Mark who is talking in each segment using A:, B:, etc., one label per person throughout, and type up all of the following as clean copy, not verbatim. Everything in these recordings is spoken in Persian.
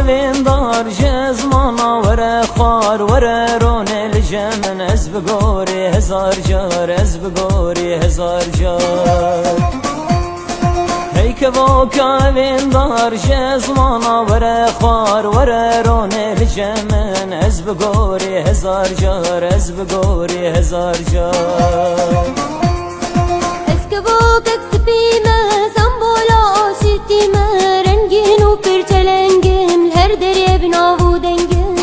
A: ویندار جزمانا وره خوار وره رونه لجمن از بگوری هزار جار از بگوری هزار جار هی که واکا ویندار جزمانا وره خوار وره رونه لجمن از بگوری هزار جار از بگوری هزار جار
B: اسکه واکک سپیمه سمبولا آشتیمه رنگین و پرچلنگم هر دریه بناو دنگم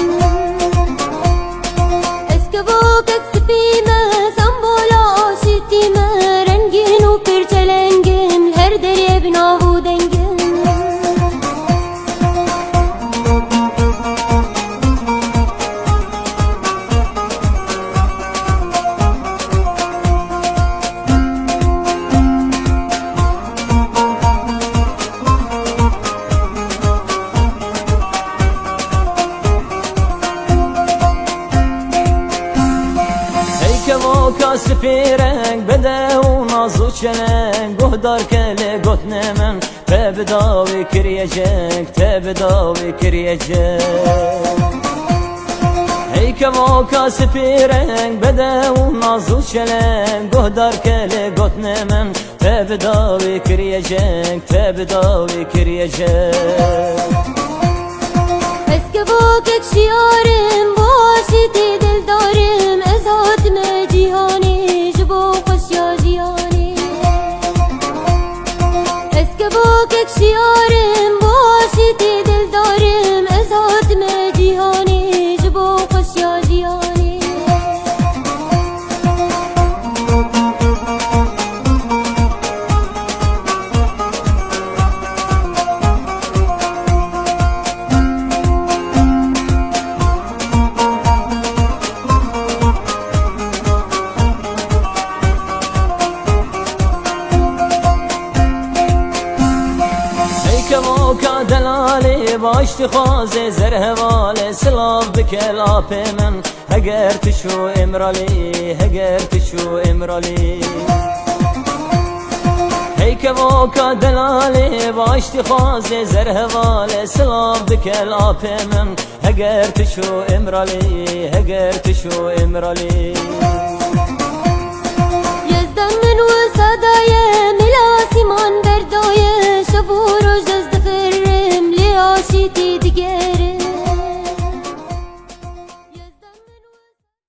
B: اسکه واکک سپیمه سمبولا آشتیمه رنگین و پرچلنگم هر دریه بناو دنگم
A: واکا سپیرنگ بده و نازو چلنگ گهدار کلی گتن من تبداوی کریه جنگ تبداوی کریه جنگ ای که واکا سپیرنگ بده و نازو چلنگ گهدار کلی گتن من تبداوی کریه جنگ تبداوی کریه جنگ
B: اسکه واکک شیارم باشیدی دل دارم از حاتم جیهانی جبو خوش یا جیانی اسکه واکک شیارم باشیدی دل دارم از حاتم جیهانی جبو خوش یا جیانی
A: واکا دلالی باشتی خوازه زر هواله سلاف بکل آپ من هگر تشو امرالی هگر تشو امرالی هی که واکا دلالی باشتی خوازه زر هواله سلاف بکل آپ من هگر تشو امرالی هگر تشو امرالی
B: یزدان من و صدای ملاسی من بردای شبو